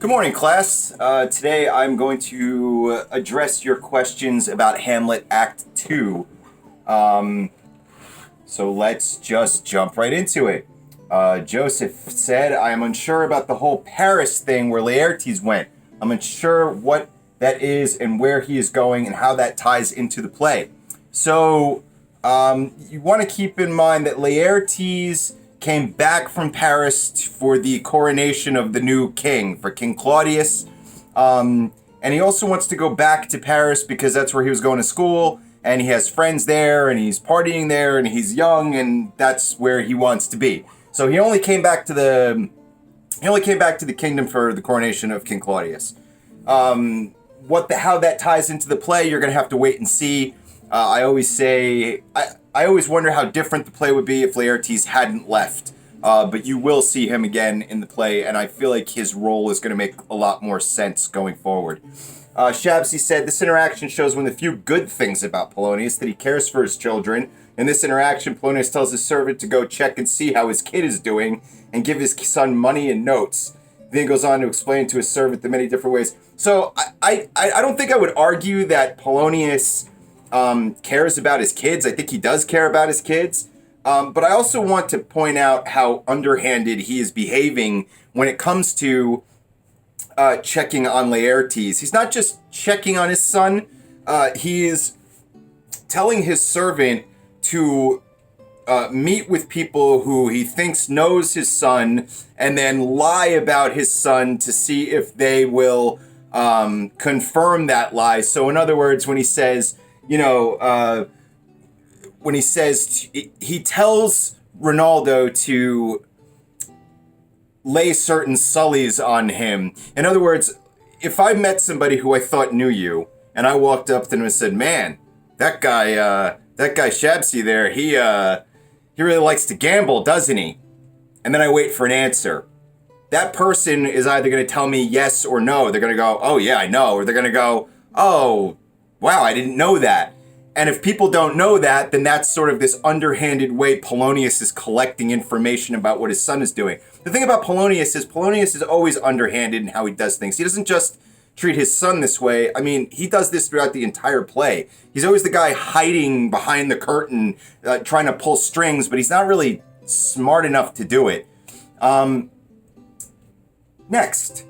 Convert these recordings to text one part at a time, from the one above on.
Good morning, class. Today I'm going to address your questions about Hamlet Act II. So let's just jump right into it. Joseph said, I am unsure about the whole Paris thing where Laertes went. I'm unsure what that is and where he is going and how that ties into the play. So you want to keep in mind that Laertes came back from Paris for the coronation of the new king, for King Claudius. And he also wants to go back to Paris because that's where he was going to school, and he has friends there, and he's partying there, and he's young, and that's where he wants to be. So he only came back to the kingdom for the coronation of King Claudius. How that ties into the play, you're going to have to wait and see. I always wonder how different the play would be if Laertes hadn't left. But you will see him again in the play, and I feel like his role is going to make a lot more sense going forward. Shabsy said, this interaction shows one of the few good things about Polonius, that he cares for his children. In this interaction, Polonius tells his servant to go check and see how his kid is doing and give his son money and notes. Then he goes on to explain to his servant the many different ways. So I don't think I would argue that Polonius cares about his kids. I think he does care about his kids. But I also want to point out how underhanded he is behaving when it comes to checking on Laertes. He's not just checking on his son. He is telling his servant to meet with people who he thinks knows his son and then lie about his son to see if they will confirm that lie. So in other words, when he says, he tells Ronaldo to lay certain sullies on him. In other words, if I met somebody who I thought knew you, and I walked up to them and said, man, that guy Shabsy there, he really likes to gamble, doesn't he? And then I wait for an answer. That person is either going to tell me yes or no. They're going to go, oh yeah, I know. Or they're going to go, oh, wow, I didn't know that. And if people don't know that, then that's sort of this underhanded way Polonius is collecting information about what his son is doing. The thing about Polonius is always underhanded in how he does things. He doesn't just treat his son this way. I mean, he does this throughout the entire play. He's always the guy hiding behind the curtain, trying to pull strings, but he's not really smart enough to do it. Next,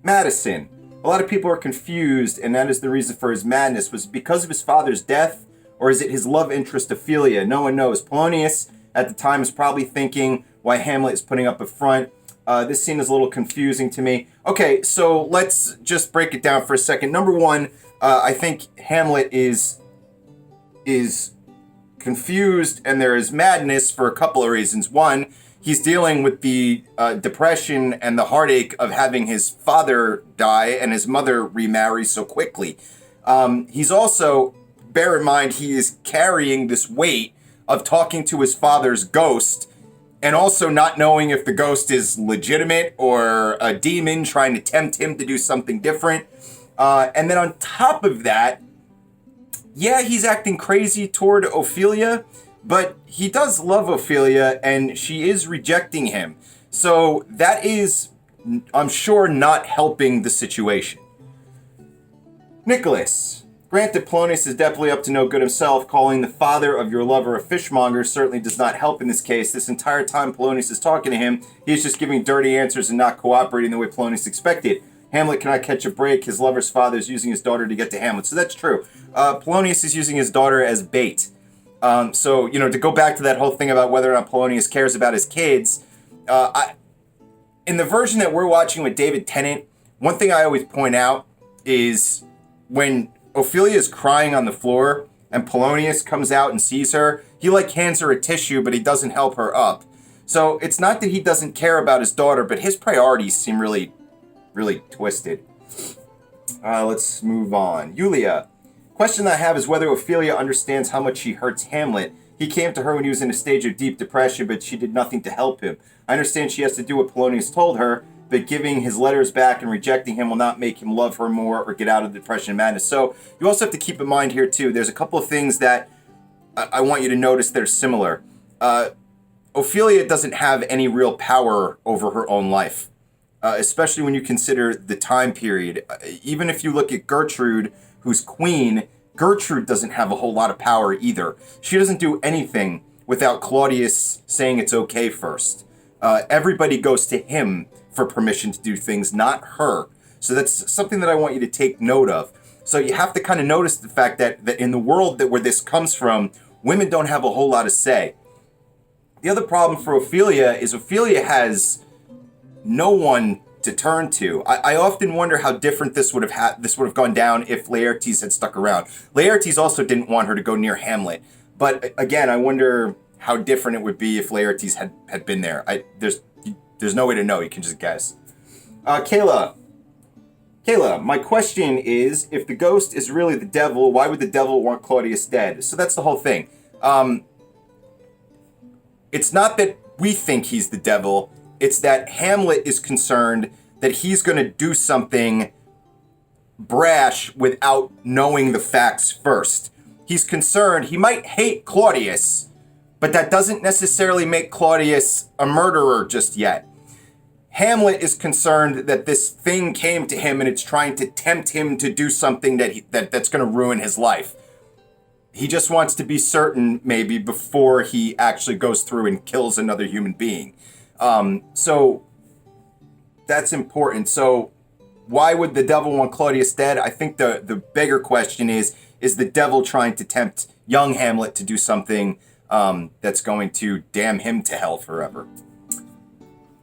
Madison. A lot of people are confused, and that is the reason for his madness. Was it because of his father's death, or is it his love interest Ophelia? No one knows. Polonius, at the time, is probably thinking why Hamlet is putting up a front. This scene is a little confusing to me. Okay, so let's just break it down for a second. Number one, I think Hamlet is confused, and there is madness for a couple of reasons. One, he's dealing with the depression and the heartache of having his father die and his mother remarry so quickly. He's also, bear in mind, he is carrying this weight of talking to his father's ghost and also not knowing if the ghost is legitimate or a demon trying to tempt him to do something different. And then on top of that, yeah, he's acting crazy toward Ophelia, but he does love Ophelia, and she is rejecting him. So that is, I'm sure, not helping the situation. Nicholas. Granted, Polonius is definitely up to no good himself. Calling the father of your lover a fishmonger certainly does not help in this case. This entire time Polonius is talking to him, he's just giving dirty answers and not cooperating the way Polonius expected. Hamlet cannot catch a break. His lover's father is using his daughter to get to Hamlet. So that's true. Polonius is using his daughter as bait. So, to go back to that whole thing about whether or not Polonius cares about his kids, in the version that we're watching with David Tennant, one thing I always point out is when Ophelia is crying on the floor and Polonius comes out and sees her, he hands her a tissue, but he doesn't help her up. So it's not that he doesn't care about his daughter, but his priorities seem really, really twisted. Let's move on. Yulia. Question I have is whether Ophelia understands how much she hurts Hamlet. He came to her when he was in a stage of deep depression, but she did nothing to help him. I understand she has to do what Polonius told her, but giving his letters back and rejecting him will not make him love her more or get out of the depression and madness. So you also have to keep in mind here, too, there's a couple of things that I want you to notice that are similar. Ophelia doesn't have any real power over her own life. especially when you consider the time period. Even if you look at Gertrude, who's queen, Gertrude doesn't have a whole lot of power either. She doesn't do anything without Claudius saying it's okay first. Everybody goes to him for permission to do things, not her. So that's something that I want you to take note of. So you have to kind of notice the fact that in the world where this comes from, women don't have a whole lot of say. The other problem for Ophelia is Ophelia has no one to turn to. I often wonder how different this would have gone down if Laertes had stuck around. Laertes also didn't want her to go near Hamlet, but again, I wonder how different it would be if Laertes had been there. There's no way to know. You can just guess. Kayla, my question is, if the ghost is really the devil, why would the devil want Claudius dead? So that's the whole thing. It's not that we think he's the devil. It's that Hamlet is concerned that he's going to do something brash without knowing the facts first. He's concerned he might hate Claudius, but that doesn't necessarily make Claudius a murderer just yet. Hamlet is concerned that this thing came to him and it's trying to tempt him to do something that's going to ruin his life. He just wants to be certain, maybe, before he actually goes through and kills another human being. So that's important. So why would the devil want Claudius dead? I think the bigger question is the devil trying to tempt young Hamlet to do something that's going to damn him to hell forever?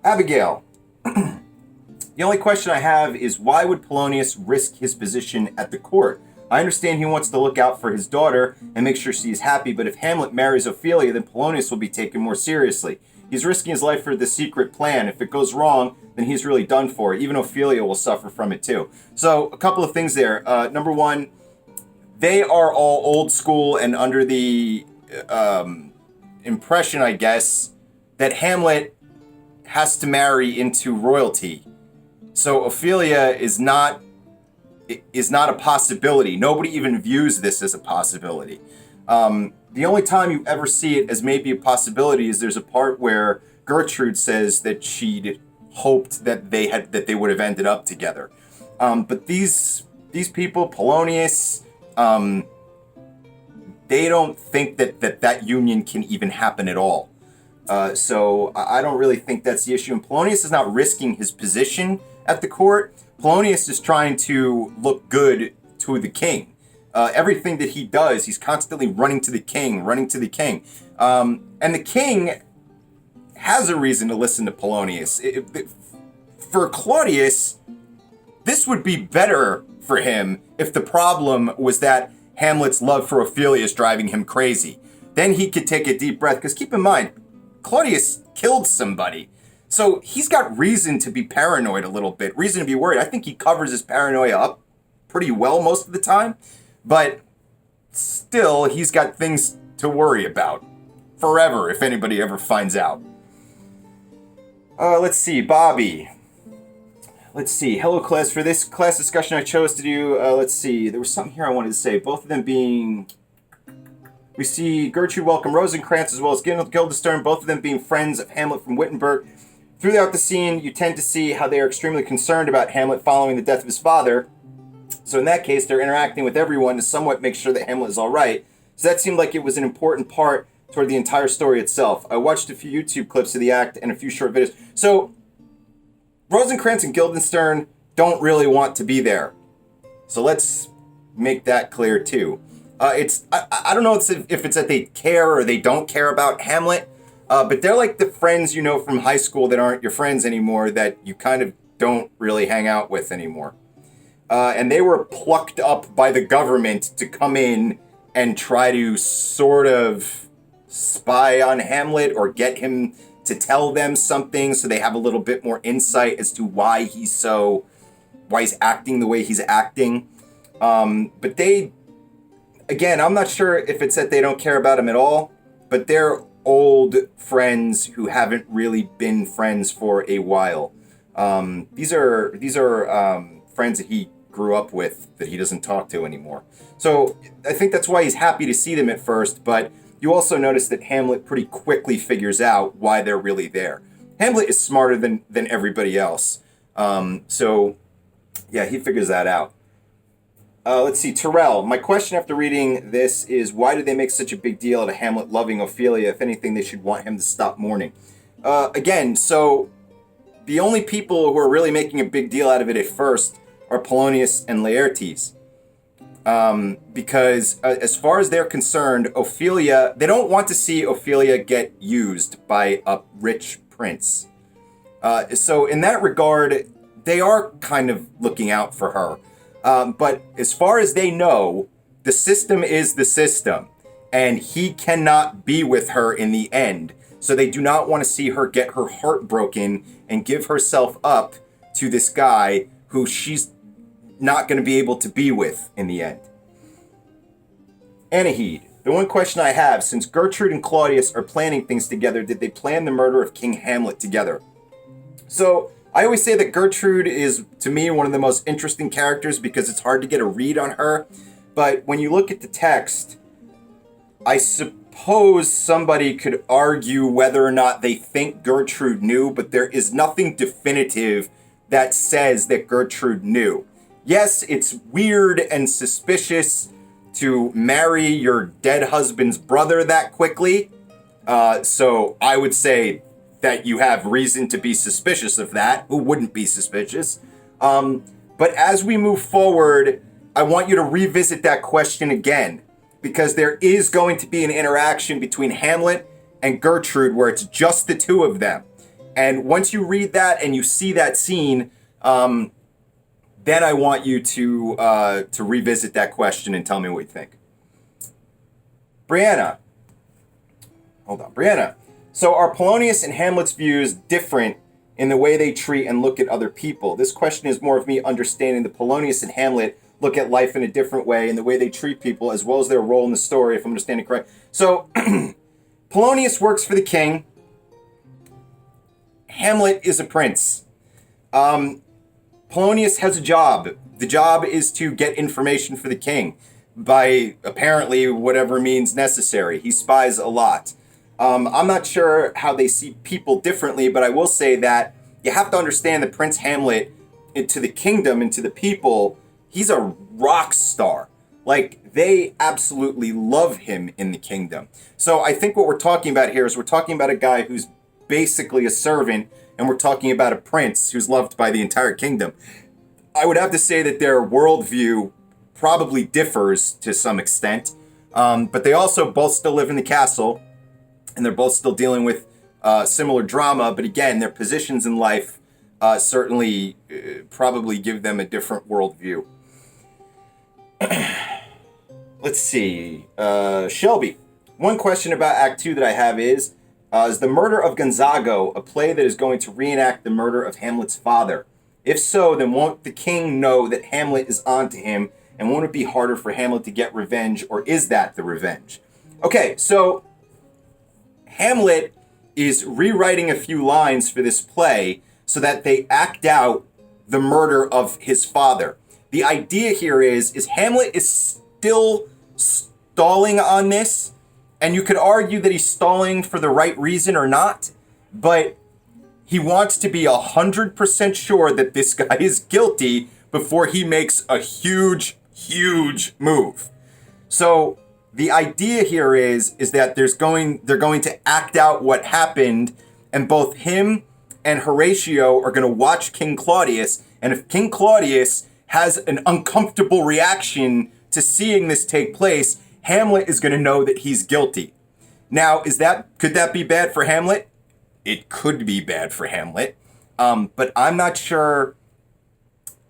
Abigale. The only question I have is, why would Polonius risk his position at the court? I understand he wants to look out for his daughter and make sure she's happy, but if Hamlet marries Ophelia, then Polonius will be taken more seriously. He's risking his life for the secret plan. If it goes wrong, then he's really done for. Even Ophelia will suffer from it too. So a couple of things there. Number one, they are all old school and under the impression, I guess, that Hamlet has to marry into royalty. So Ophelia is not a possibility. Nobody even views this as a possibility. The only time you ever see it as maybe a possibility is there's a part where Gertrude says that she'd hoped that they would have ended up together. But these people, Polonius, they don't think that union can even happen at all. So I don't really think that's the issue. And Polonius is not risking his position at the court. Polonius is trying to look good to the king. Everything that he does, he's constantly running to the king. And the king has a reason to listen to Polonius. For Claudius, this would be better for him if the problem was that Hamlet's love for Ophelia is driving him crazy. Then he could take a deep breath, because keep in mind, Claudius killed somebody. So he's got reason to be paranoid a little bit, reason to be worried. I think he covers his paranoia up pretty well most of the time, but still, he's got things to worry about forever if anybody ever finds out. Let's see, Bobby. Let's see, hello class. For this class discussion I chose to do, let's see, there was something here I wanted to say. Both of them being... We see Gertrude welcome Rosencrantz as well as Guildenstern, both of them being friends of Hamlet from Wittenberg. Throughout the scene, you tend to see how they are extremely concerned about Hamlet following the death of his father. So in that case, they're interacting with everyone to somewhat make sure that Hamlet is all right. So that seemed like it was an important part toward the entire story itself. I watched a few YouTube clips of the act and a few short videos. So Rosencrantz and Guildenstern don't really want to be there. So let's make that clear too. I don't know if it's that they care or they don't care about Hamlet, but they're like the friends you know from high school that aren't your friends anymore, that you kind of don't really hang out with anymore. And they were plucked up by the government to come in and try to sort of spy on Hamlet or get him to tell them something so they have a little bit more insight as to why he's acting the way he's acting. But they... Again, I'm not sure if it's that they don't care about him at all, but they're old friends who haven't really been friends for a while. These are friends that he grew up with that he doesn't talk to anymore. So I think that's why he's happy to see them at first, but you also notice that Hamlet pretty quickly figures out why they're really there. Hamlet is smarter than everybody else. So, yeah, he figures that out. Let's see, Tyrell. My question after reading this is, why did they make such a big deal out of Hamlet loving Ophelia? If anything, they should want him to stop mourning. Again, so the only people who are really making a big deal out of it at first are Polonius and Laertes. Because as far as they're concerned, Ophelia, they don't want to see Ophelia get used by a rich prince. So in that regard, they are kind of looking out for her. But as far as they know, the system is the system, and he cannot be with her in the end. So they do not want to see her get her heart broken and give herself up to this guy who she's not going to be able to be with in the end. Anahid, the one question I have, since Gertrude and Claudius are planning things together, did they plan the murder of King Hamlet together? So I always say that Gertrude is, to me, one of the most interesting characters because it's hard to get a read on her. But when you look at the text, I suppose somebody could argue whether or not they think Gertrude knew, but there is nothing definitive that says that Gertrude knew. Yes, it's weird and suspicious to marry your dead husband's brother that quickly. So I would say that you have reason to be suspicious of that. Who wouldn't be suspicious? But as we move forward, I want you to revisit that question again, because there is going to be an interaction between Hamlet and Gertrude where it's just the two of them. And once you read that and you see that scene, then I want you to revisit that question and tell me what you think. Brianna. Hold on. Brianna. So are Polonius and Hamlet's views different in the way they treat and look at other people? This question is more of me understanding that Polonius and Hamlet look at life in a different way in the way they treat people as well as their role in the story, if I'm understanding correct. So Polonius works for the king. Hamlet is a prince. Polonius has a job. The job is to get information for the king by apparently whatever means necessary. He spies a lot. I'm not sure how they see people differently, but I will say that you have to understand that Prince Hamlet, to the kingdom and to the people, he's a rock star. Like, they absolutely love him in the kingdom. So I think what we're talking about here is we're talking about a guy who's basically a servant, and we're talking about a prince who's loved by the entire kingdom. I would have to say that their worldview probably differs to some extent, but they also both still live in the castle, and they're both still dealing with similar drama, but again, their positions in life certainly probably give them a different worldview. Let's see. Shelby, one question about Act II that I have is the Murder of Gonzago a play that is going to reenact the murder of Hamlet's father? If so, then won't the king know that Hamlet is onto him, and won't it be harder for Hamlet to get revenge, or is that the revenge? Okay, so Hamlet is rewriting a few lines for this play so that they act out the murder of his father. The idea here is Hamlet is still stalling on this, and you could argue that he's stalling for the right reason or not, but he wants to be 100% sure that this guy is guilty before he makes a huge, huge move. So the idea here is that they're going to act out what happened, and both him and Horatio are going to watch King Claudius, and if King Claudius has an uncomfortable reaction to seeing this take place, Hamlet is going to know that he's guilty. Now, could that be bad for Hamlet? It could be bad for Hamlet, but I'm not sure.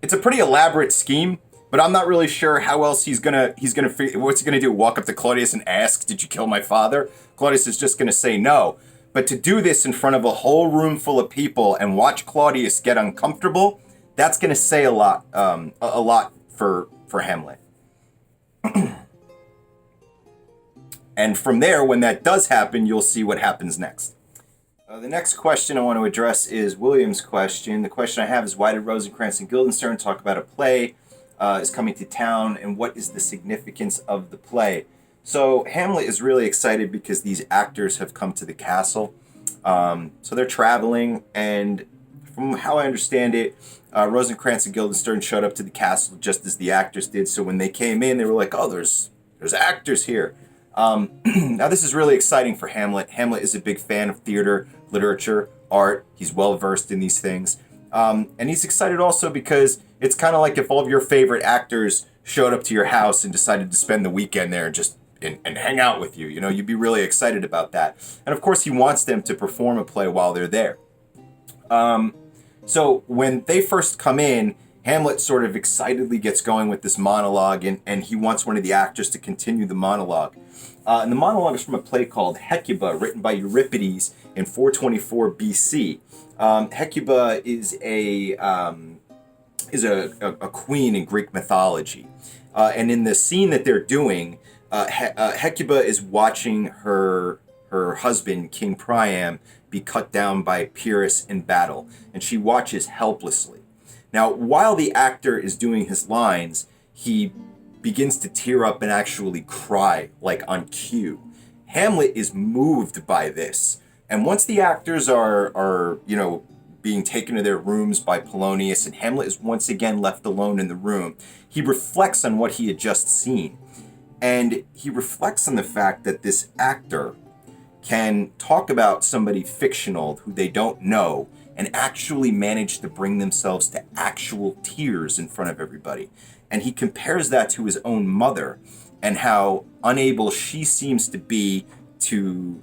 It's a pretty elaborate scheme, but I'm not really sure how else he's gonna figure. What's he gonna do? Walk up to Claudius and ask, "Did you kill my father?" Claudius is just gonna say no. But to do this in front of a whole room full of people and watch Claudius get uncomfortable, that's gonna say a lot for Hamlet. And from there, when that does happen, you'll see what happens next. The next question I want to address is William's question. The question I have is, why did Rosencrantz and Guildenstern talk about a play is coming to town, and what is the significance of the play? So Hamlet is really excited because these actors have come to the castle. So they're traveling, and from how I understand it, Rosencrantz and Guildenstern showed up to the castle just as the actors did. So when they came in, they were like, "Oh, there's actors here." Now this is really exciting for Hamlet. Hamlet is a big fan of theater, literature, art. He's well versed in these things, and he's excited also because it's kind of like if all of your favorite actors showed up to your house and decided to spend the weekend there and hang out with you. You know, you'd be really excited about that. And of course, he wants them to perform a play while they're there. So when they first come in, Hamlet sort of excitedly gets going with this monologue, and he wants one of the actors to continue the monologue. And the monologue is from a play called Hecuba, written by Euripides in 424 BC. Hecuba is a queen in Greek mythology. And in the scene that they're doing, Hecuba is watching her husband, King Priam, be cut down by Pyrrhus in battle, and she watches helplessly. Now, while the actor is doing his lines, he begins to tear up and actually cry, like on cue. Hamlet is moved by this, and once the actors are being taken to their rooms by Polonius, and Hamlet is once again left alone in the room, he reflects on what he had just seen. And he reflects on the fact that this actor can talk about somebody fictional who they don't know and actually manage to bring themselves to actual tears in front of everybody. And he compares that to his own mother and how unable she seems to be to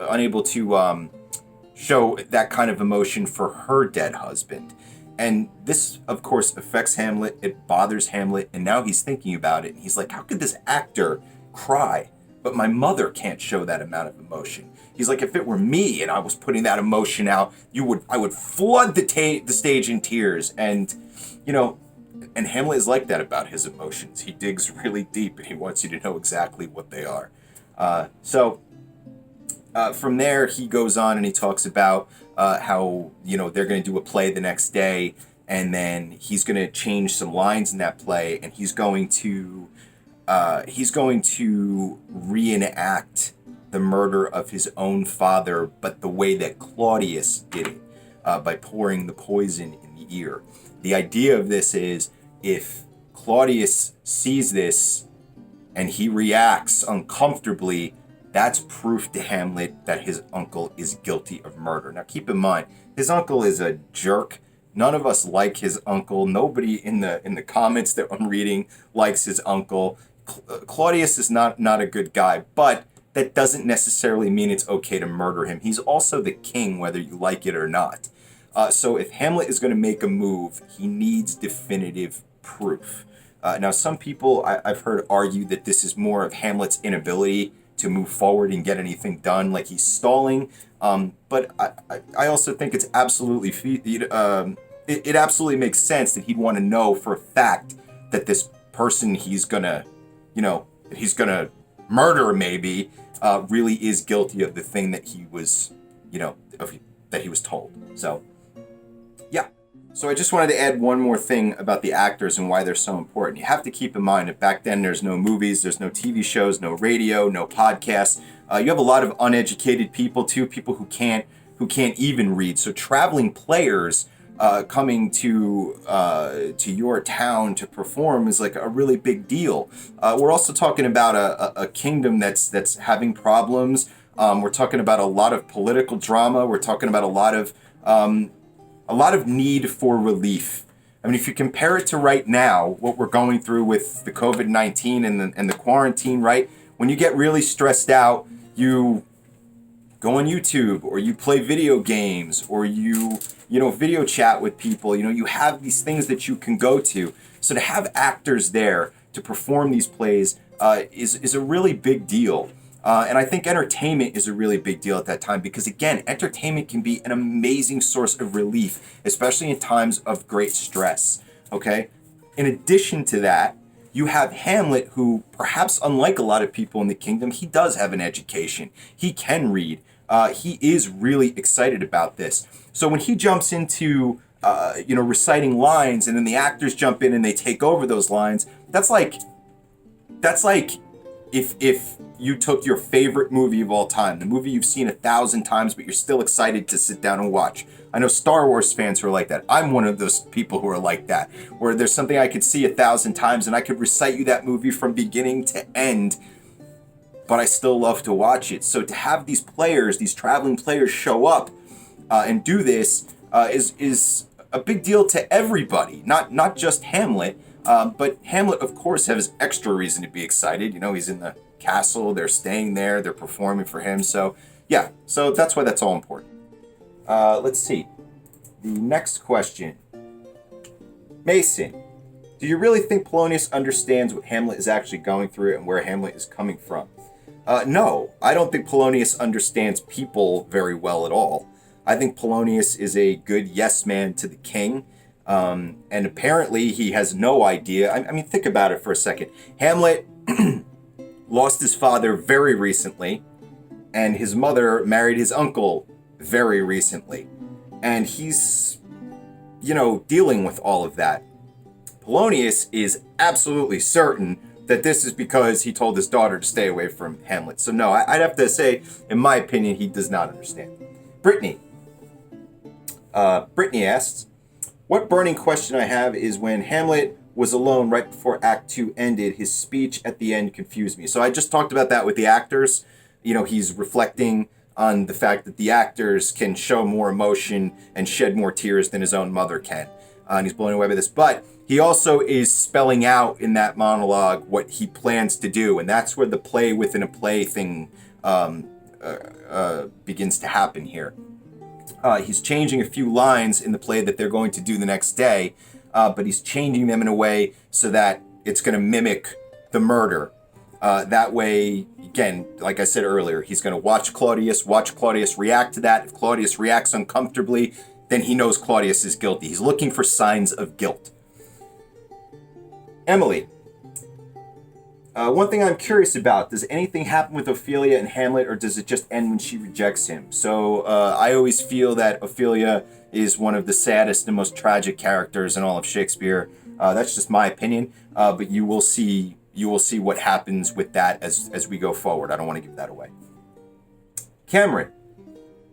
unable to show that kind of emotion for her dead husband. And this, of course, affects Hamlet. It bothers Hamlet. And now he's thinking about it. And he's like, how could this actor cry? But my mother can't show that amount of emotion. He's like, if it were me and I was putting that emotion out, I would flood the stage in tears. And, and Hamlet is like that about his emotions. He digs really deep and he wants you to know exactly what they are. From there, he goes on and he talks about how, they're going to do a play the next day, and then he's going to change some lines in that play, and he's going to reenact the murder of his own father, but the way that Claudius did it, by pouring the poison in the ear. The idea of this is if Claudius sees this and he reacts uncomfortably, that's proof to Hamlet that his uncle is guilty of murder. Now keep in mind, his uncle is a jerk. None of us like his uncle. Nobody in the comments that I'm reading likes his uncle. Claudius is not a good guy, but that doesn't necessarily mean it's okay to murder him. He's also the king, whether you like it or not. So if Hamlet is going to make a move, he needs definitive proof. Now, some people I've heard argue that this is more of Hamlet's inability to move forward and get anything done, like he's stalling. But I also think it's absolutely it absolutely makes sense that he'd want to know for a fact that this person he's gonna murder maybe really is guilty of the thing that he was that he was told. So yeah. So I just wanted to add one more thing about the actors and why they're so important. You have to keep in mind that back then there's no movies, there's no TV shows, no radio, no podcasts. You have a lot of uneducated people too, people who can't even read. So traveling players coming to your town to perform is like a really big deal. We're also talking about a kingdom that's having problems. We're talking about a lot of political drama. We're talking about a lot of need for relief. I mean, if you compare it to right now, what we're going through with the COVID-19 and the quarantine, right? When you get really stressed out, you go on YouTube or you play video games or you video chat with people. You have these things that you can go to. So to have actors there to perform these plays is a really big deal. And I think entertainment is a really big deal at that time because, again, entertainment can be an amazing source of relief, especially in times of great stress, okay? In addition to that, you have Hamlet, who, perhaps unlike a lot of people in the kingdom, he does have an education. He can read. He is really excited about this. So when he jumps into, reciting lines and then the actors jump in and they take over those lines, that's like if you took your favorite movie of all time, the movie you've seen 1,000 times, but you're still excited to sit down and watch. I know Star Wars fans who are like that. I'm one of those people who are like that, where there's something I could see 1,000 times and I could recite you that movie from beginning to end, but I still love to watch it. So to have these players, these traveling players show up and do this is a big deal to everybody, not just Hamlet, but Hamlet, of course, has extra reason to be excited. You know, he's in the castle, they're staying there, they're performing for him. So yeah, so that's why that's all important. Let's see. The next question. Mason, do you really think Polonius understands what Hamlet is actually going through and where Hamlet is coming from? No, I don't think Polonius understands people very well at all. I think Polonius is a good yes man to the king. And apparently he has no idea. I mean, think about it for a second. Hamlet lost his father very recently, and his mother married his uncle very recently. And he's, dealing with all of that. Polonius is absolutely certain that this is because he told his daughter to stay away from Hamlet. So no, I'd have to say, in my opinion, he does not understand. Brittany. Brittany asks, what burning question I have is when Hamlet was alone right before Act II ended, his speech at the end confused me. So I just talked about that with the actors. He's reflecting on the fact that the actors can show more emotion and shed more tears than his own mother can. And he's blown away by this. But he also is spelling out in that monologue what he plans to do. And that's where the play within a play thing begins to happen here. He's changing a few lines in the play that they're going to do the next day, but he's changing them in a way so that it's going to mimic the murder. That way, again, like I said earlier, he's going to watch Claudius react to that. If Claudius reacts uncomfortably, then he knows Claudius is guilty. He's looking for signs of guilt. Emily. One thing I'm curious about, does anything happen with Ophelia and Hamlet, or does it just end when she rejects him? So I always feel that Ophelia is one of the saddest and most tragic characters in all of Shakespeare. That's just my opinion, but you will see what happens with that as we go forward. I don't want to give that away. Cameron,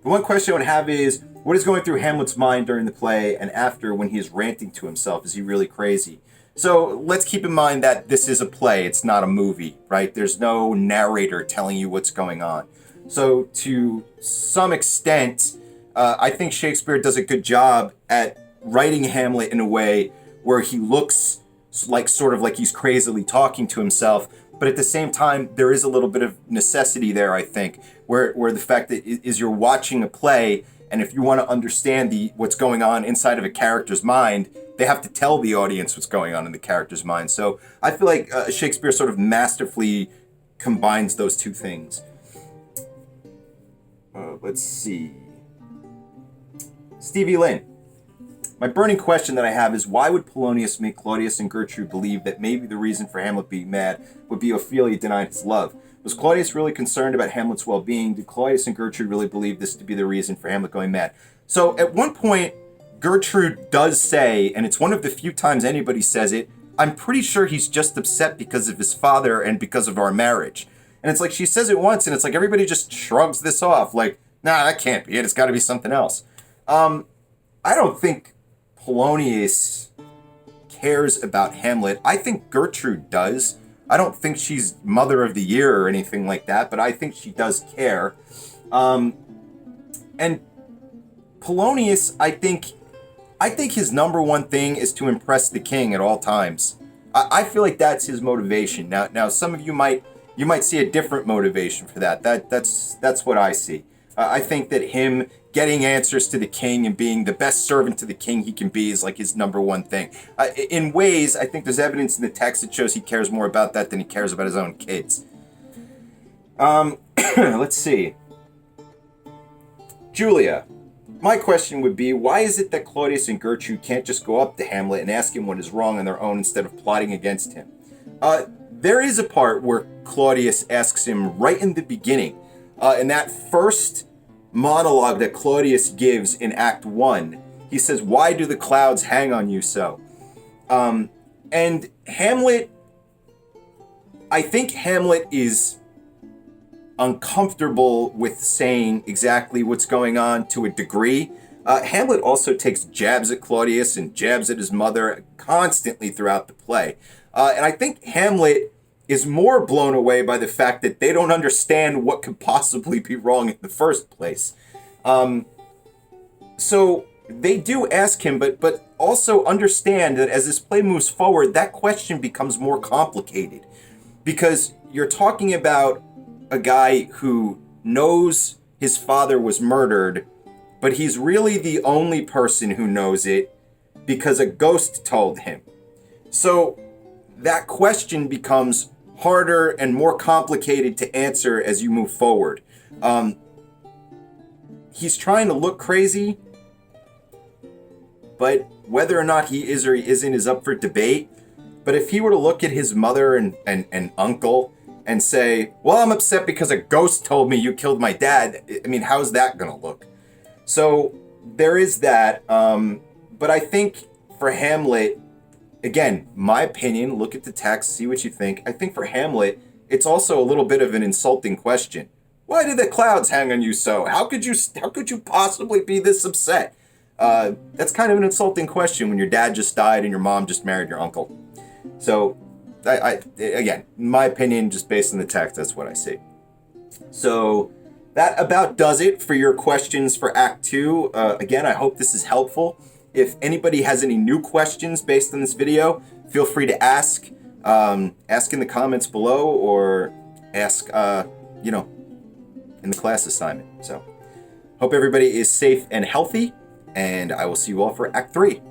the one question I would have is, what is going through Hamlet's mind during the play and after when he is ranting to himself? Is he really crazy? So let's keep in mind that this is a play. It's not a movie, right? There's no narrator telling you what's going on. So to some extent, I think Shakespeare does a good job at writing Hamlet in a way where he looks sort of like he's crazily talking to himself. But at the same time, there is a little bit of necessity there, I think, where the fact that is you're watching a play, and if you want to understand what's going on inside of a character's mind, they have to tell the audience what's going on in the character's mind. So I feel like Shakespeare sort of masterfully combines those two things. Let's see. Stevie Lynn. My burning question that I have is, why would Polonius make Claudius and Gertrude believe that maybe the reason for Hamlet being mad would be Ophelia denying his love? Was Claudius really concerned about Hamlet's well-being? Did Claudius and Gertrude really believe this to be the reason for Hamlet going mad? So at one point, Gertrude does say, and it's one of the few times anybody says it, I'm pretty sure he's just upset because of his father and because of our marriage. And it's like she says it once, and it's like everybody just shrugs this off. Like, nah, that can't be it. It's got to be something else. I don't think Polonius cares about Hamlet. I think Gertrude does. I don't think she's Mother of the Year or anything like that, but I think she does care. And Polonius, I think his number one thing is to impress the king at all times. I feel like that's his motivation. Now, some of you might see a different motivation for that. That's what I see. I think that him getting answers to the king and being the best servant to the king he can be is like his number one thing. In ways, I think there's evidence in the text that shows he cares more about that than he cares about his own kids. Let's see. Julia. My question would be, why is it that Claudius and Gertrude can't just go up to Hamlet and ask him what is wrong on their own instead of plotting against him? There is a part where Claudius asks him right in the beginning. In that first monologue that Claudius gives in Act I, he says, why do the clouds hang on you so? And Hamlet, I think Hamlet is uncomfortable with saying exactly what's going on to a degree. Hamlet also takes jabs at Claudius and jabs at his mother constantly throughout the play. And I think Hamlet is more blown away by the fact that they don't understand what could possibly be wrong in the first place. So they do ask him, but also understand that as this play moves forward, that question becomes more complicated. Because you're talking about a guy who knows his father was murdered, but he's really the only person who knows it because a ghost told him. So that question becomes harder and more complicated to answer as you move forward. He's trying to look crazy, but whether or not he is or he isn't is up for debate. But if he were to look at his mother and uncle and say, well, I'm upset because a ghost told me you killed my dad, I mean, how's that going to look? So there is that. But I think for Hamlet, again, my opinion, look at the text, see what you think. I think for Hamlet, it's also a little bit of an insulting question. Why did the clouds hang on you so? How could you possibly be this upset? That's kind of an insulting question when your dad just died and your mom just married your uncle. So, again, my opinion, just based on the text, that's what I see. So, that about does it for your questions for Act 2. Again, I hope this is helpful. If anybody has any new questions based on this video, feel free to ask. Ask in the comments below or ask, in the class assignment. So, hope everybody is safe and healthy, and I will see you all for Act 3.